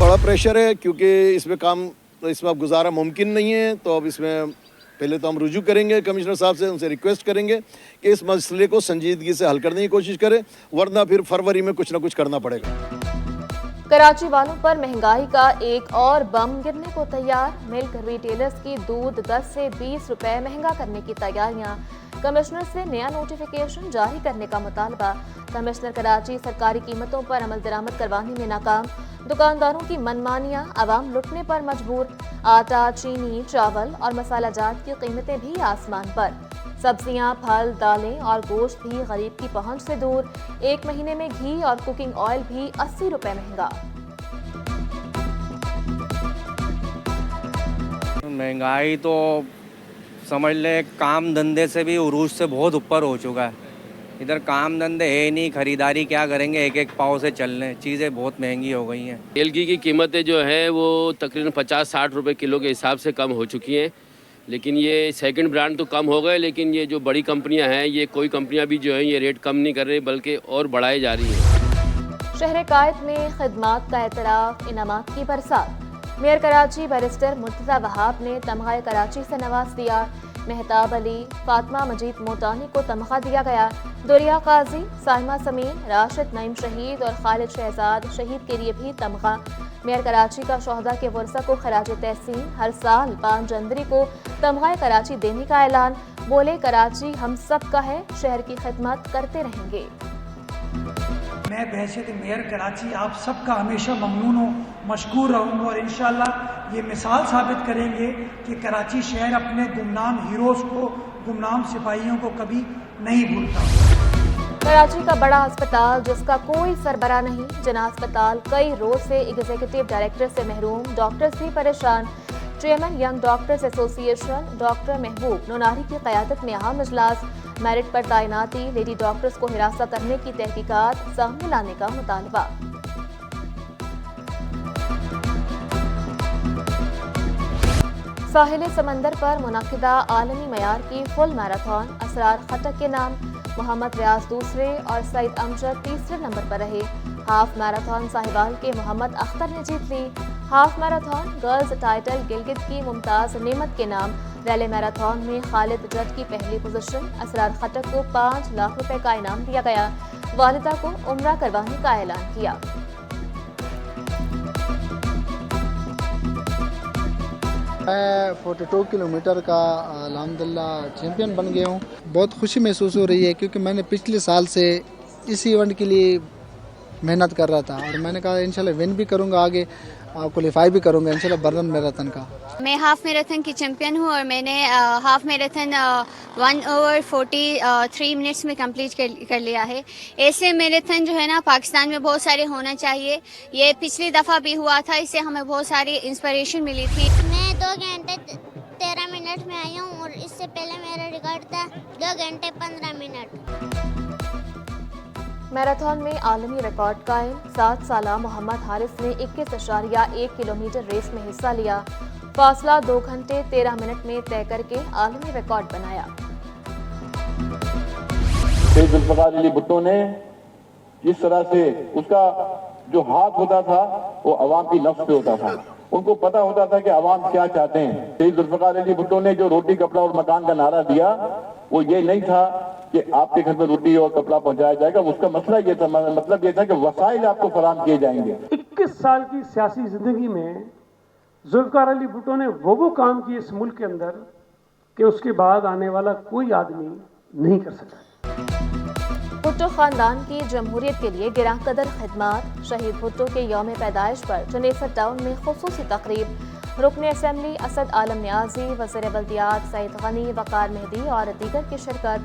बड़ा प्रेशर है क्योंकि इसमें काम इसमें अब गुजारा मुमकिन नहीं है। तो अब इसमें पहले तो हम रुजू करेंगे कमिश्नर साहब से, उनसे रिक्वेस्ट करेंगे कि इस मसले को संजीदगी से हल करने की कोशिश करें, वरना फिर फरवरी में कुछ ना कुछ करना पड़ेगा। कराची वालों पर महंगाई का एक और बम गिरने को तैयार। मिल्क रिटेलर्स की दूध 10 से 20 रुपए महंगा करने की तैयारियां। कमिश्नर से नया नोटिफिकेशन जारी करने का मुतालबा। कमिश्नर कराची सरकारी कीमतों पर अमल दरामद करवाने में नाकाम। दुकानदारों की मनमानियां, आवाम लुटने पर मजबूर। आटा, चीनी, चावल और मसाला जात की कीमतें भी आसमान पर। सब्जियां, फल, दालें और गोश्त भी गरीब की पहुंच से दूर। एक महीने में घी और कुकिंग ऑयल भी 80 रुपए महंगा। महंगाई तो समझ ले काम धंधे से भी उरूज से बहुत ऊपर हो चुका है। इधर काम धंधे है नहीं, खरीदारी क्या करेंगे, एक एक पाव से चल रहे, चीज़ें बहुत महंगी हो गई हैं। तेल की कीमतें जो है वो तकरीबन 50-60 रुपए किलो के हिसाब से कम हो चुकी हैं। लेकिन ये सेकंड ब्रांड तो कम हो गए, लेकिन ये जो बड़ी कंपनियां हैं, ये कोई कंपनियां भी जो हैं ये रेट कम नहीं कर रही बल्कि और बढ़ाई जा रही हैं। शहर कायद में खिदमात का एतराफ़, इनामात की बरसात। मेयर कराची बैरिस्टर मुर्तज़ा वहाब ने तमगा कराची से नवाज दिया। मेहताब अली, फातिमा मजीद मोटानी को तमगा दिया गया। दुरिया काजी, साहिमा समीन, राशिद नईम शहीद और खालिद शहजाद शहीद के लिए भी तमगा। मेयर कराची का शोहदा के वर्सा को खराज तहसीन। हर साल 5 जनवरी को तमगा कराची देने का ऐलान। बोले कराची हम सब का है, शहर की खिदमत करते रहेंगे। मैं बहैसियत मेयर कराची आप सबका हमेशा ममनून हूँ, मशकूर रहूँगा और इंशाअल्लाह ये मिसाल साबित करेंगे कि कराची शहर अपने गुमनाम हीरोज़ को, गुमनाम सिपाहियों को कभी नहीं भूलता। कराची का बड़ा अस्पताल जिसका कोई सरबरा नहीं। जना अस्पताल कई रोज से एग्जीक्यूटिव डायरेक्टर से महरूम, डॉक्टर्स भी परेशान। Chairman young doctors association doctor महबूब नोनारी की क़यादत में अहम इजलास। मेरिट पर तैनाती, लेडी डॉक्टर्स को हिरासत करने की तहकीकात सामने लाने का मुतालबा। साहिल समंदर पर मुनक़िदा आलमी मयार की फुल मैराथन। असरार खटक के नाम। मोहम्मद रियाज दूसरे और सईद अमजद तीसरे नंबर पर रहे। हाफ मैराथन साहिवाल के मोहम्मद अख्तर ने जीत ली। Half marathon girls title Gilgit की मुमताज नेमत के नाम। रैली मैराथन में खालिद जट की पहली पोजीशन। असरार खटक को 5 लाख रुपए का इनाम दिया गया। वालिदा को उम्रा करवाने का ऐलान किया। मैं 42 किलोमीटर का अल्हम्दुलिल्लाह चैम्पियन बन गया हूँ। बहुत खुशी महसूस हो रही है क्योंकि मैंने पिछले साल से इस इवेंट के लिए मेहनत कर रहा था और मैंने कहा इंशाल्लाह विन भी करूँगा, आगे क्वालिफाई भी करूँगा इंशाल्लाह बर्लिन मैराथन का। मैं हाफ मैराथन की चैम्पियन हूँ और मैंने हाफ मैराथन 1:43 मिनट्स में कंप्लीट कर लिया है। ऐसे मैराथन जो है ना पाकिस्तान में बहुत सारे होना चाहिए। ये पिछली दफ़ा भी हुआ था, इससे हमें बहुत सारी इंस्पिरेशन मिली थी। मैं 2 घंटे 13 मिनट में आई हूँ और इससे पहले मेरा रिकॉर्ड था 2 घंटे 15 मिनट। मैराथन में आलमी रिकॉर्ड कायम। 7 साला मोहम्मद हारिस ने 21.1 किलोमीटर रेस में हिस्सा लिया। फासला 2 घंटे 13 मिनट में तय करके आलमी रिकॉर्ड बनाया। जुल्फ़िकार अली भुट्टो ने जिस तरह से उसका जो हाथ होता था वो अवाम की नफ्स पे होता था, उनको पता होता था कि अवाम क्या चाहते हैं। जुल्फ़िकार अली भुट्टो ने जो रोटी कपड़ा और मकान का नारा दिया वो ये नहीं था कि आपके घर में रोटी और कपड़ा पहुंचाया जाएगा, उसका मसला ये था, मतलब ये था कि वसाइल आपको फराहम किए जाएंगे। 21 साल की सियासी जिंदगी में जुल्फ़िकार अली भुट्टो ने वो काम किए इस मुल्क के अंदर कि उसके बाद आने वाला कोई आदमी नहीं कर सका। भुट्टो खानदान की जमहूरियत के लिए गिरां कदर खिदमात। शहीद भुट्टो के यौम पैदाइश पर चनेसर टाउन में खुसूसी तकरीब। रुकन असम्बली असद आलम न्याजी, वज़ीर बल्दियात सईद गनी, वक़ार मेहदी और दीगर की शिरकत।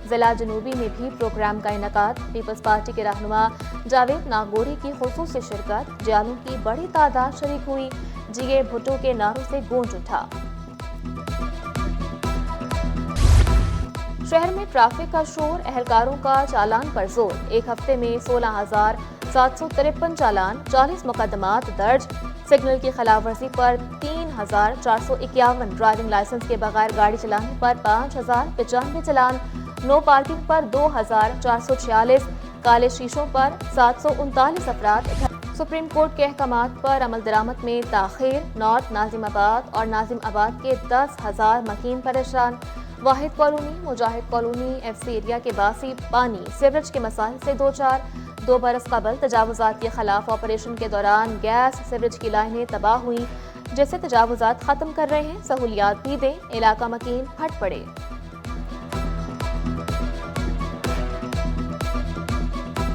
जिला जनूबी में भी प्रोग्राम का इनेकाद। पीपल्स पार्टी के रहनुमा जावेद नागौरी की खुसूसी शिरकत। जालों की बड़ी तादाद शरीक हुई। जीए भुट्टो के नारों से गूंज उठा। शहर में ट्रैफिक का शोर, एहलकारों का चालान पर जोर। एक हफ्ते में 16,753 चालान, 40 मुकदमात दर्ज। सिग्नल की खिलाफवर्जी पर 3,451, ड्राइविंग लाइसेंस के बगैर गाड़ी चलाने पर 5,095 चालान, नो पार्किंग पर 2,446, काले शीशों पर 739 अफराद सुप्रीम कोर्ट के अहकामात पर अमल दरामद में ताखीर। नॉर्थ नाजिमाबाद और नाजिमाबाद के 10,000 मकीन परेशान। वाहिद कॉलोनी, मुजाहिद कॉलोनी, FC एरिया के बासी पानी सीवरेज के मसाइल से दो चार। 2 बरस कबल तजावुजात के खिलाफ ऑपरेशन के दौरान गैस सीवरेज की लाइनें तबाह हुई, जिससे तजावुजात खत्म कर रहे हैं। सहूलियात भी दें, इलाका मकीन फट पड़े।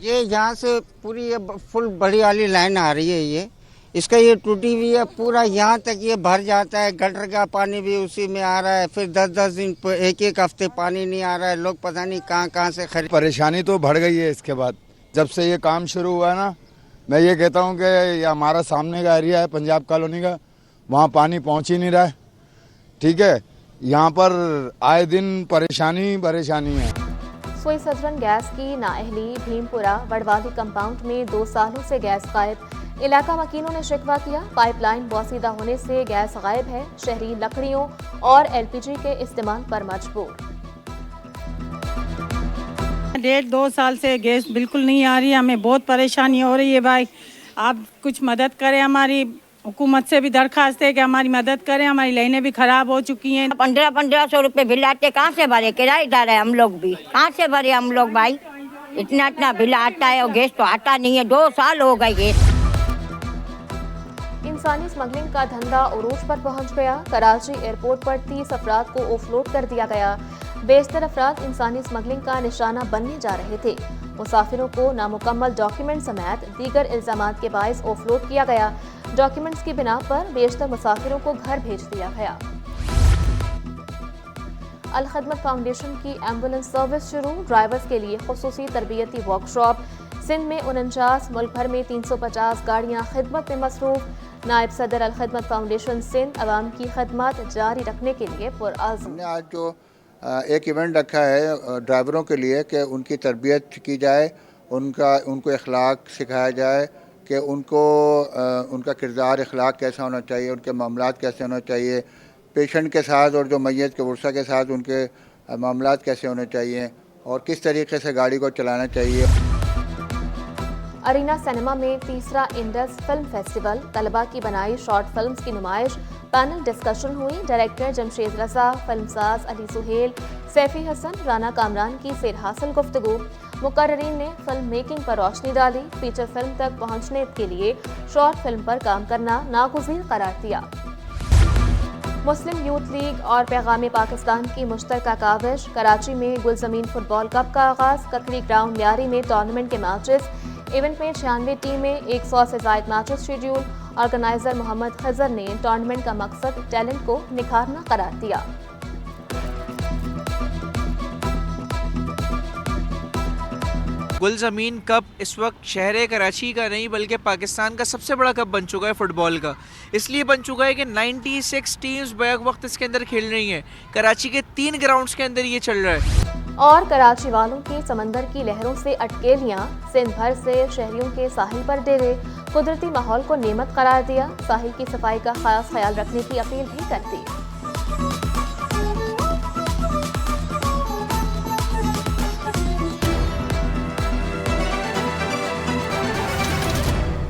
ये यहाँ से पूरी ये फुल बड़ी वाली लाइन आ रही है, ये इसका ये टूटी हुई है पूरा, यहाँ तक ये भर जाता है। गटर का पानी भी उसी में आ रहा है, फिर 10-10 दिन एक हफ्ते पानी नहीं आ रहा है। लोग पता नहीं कहाँ से खरीद। परेशानी तो बढ़ गई है इसके बाद, जब से ये काम शुरू हुआ है ना। मैं ये कहता हूँ कि ये हमारा सामने का एरिया है पंजाब कॉलोनी का, वहाँ पानी पहुँच ही नहीं रहा है। ठीक है, यहाँ पर आए दिन परेशानी है। सोई सजरन गैस की नाअहली। भीमपुरा वड़वाली कंपाउंड में 2 सालों से गैस गायब। इलाका मकीनों ने शिकवा किया, पाइपलाइन बोसीदा होने से गैस गायब है। शहरी लकड़ियों और LPG के इस्तेमाल पर मजबूर। 1.5-2 साल से गैस बिल्कुल नहीं आ रही है, हमें बहुत परेशानी हो रही है भाई। आप कुछ मदद करें, हमारी हुकूमत से भी दरखास्त है कि हमारी मदद करें, हमारी लाइनें भी खराब हो चुकी हैं। 1500 रुपये बिल आते, कहाँ से भरे? किराएदार है हम लोग भी, कहाँ से भरे हम लोग भाई? इतना बिल आता है और गैस तो आता नहीं है। 2 साल हो गए गैस। इंसानी स्मगलिंग का धंधा उरूज पर पहुंच गया। कराची एयरपोर्ट पर 30 अफराद को ऑफलोड कर दिया गया। बेशतर अफराद इंसानी स्मगलिंग का निशाना बनने जा रहे थे। मुसाफिरों को नामुकम्मल डॉक्यूमेंट समेत दीगर इल्जामात के बायस ऑफलोड किया गया। डॉक्यूमेंट्स की बिना पर बेशतर मुसाफिरों को घर भेज दिया गया। अल खिदमत फाउंडेशन की एम्बुलेंस सर्विस शुरू। ड्राइवर्स के लिए खुसूसी तरबियती वर्कशॉप। सिंध में 49, मुल्क भर में 350 गाड़ियां खिदमत में मसरूफ। नायब सदर अल खिदमत फाउंडेशन सिंध अवाम की खिदमत जारी रखने के लिए पुरअज़्म। हमने आज जो एक इवेंट रखा है ड्राइवरों के लिए कि उनकी तरबियत की जाए, उनको अखलाक सिखाया जाए कि उनका किरदार अखलाक कैसा होना चाहिए, उनके मामलात कैसे होना चाहिए, पेशेंट के साथ और जो मैयत के वर्सा के साथ उनके मामलात कैसे होने चाहिए और किस तरीके से गाड़ी को चलाना चाहिए। अरीना सिनेमा में 3रा इंडस फिल्म फेस्टिवल। तलबा की बनाई शॉर्ट फिल्म्स की नुमाइश। पैनल डिस्कशन हुई। डायरेक्टर जमशेद रजा, फिल्मसाज अली सुहेल, सैफी हसन, राना कामरान की सेर हासिल गुफ्तगू। मुकर्रीन ने फिल्म मेकिंग पर रोशनी डाली। फीचर फिल्म तक पहुंचने के लिए शॉर्ट फिल्म पर काम करना नागुज़ीर करार दिया। मुस्लिम यूथ लीग और पैगाम पाकिस्तान की मुश्तरका काविश। कराची में गुलजमीन फुटबॉल कप का आगाज। ककड़ी ग्राउंड लियारी में टूर्नामेंट के मैचेस। इवेंट में 96 टीमें, 100 से ज़ायद मैचेस शेड्यूल। ऑर्गेनाइजर मोहम्मद खजर ने टूर्नामेंट का मकसद टैलेंट को निखारना करार दिया। गुलजमीन कप इस वक्त शहर कराची का नहीं बल्कि पाकिस्तान का सबसे बड़ा कप बन चुका है फुटबॉल का। इसलिए बन चुका है कि 96 टीम्स बैक वक्त इसके अंदर खेल रही हैं। कराची के 3 ग्राउंड्स के अंदर ये चल रहा है। और कराची वालों की समंदर की लहरों से अटकेलियां। सिंध भर से शहरियों के साहिल पर डेरे। कुदरती माहौल को नेमत करार दिया। साहिल की सफाई का खास ख्याल रखने की अपील भी करती।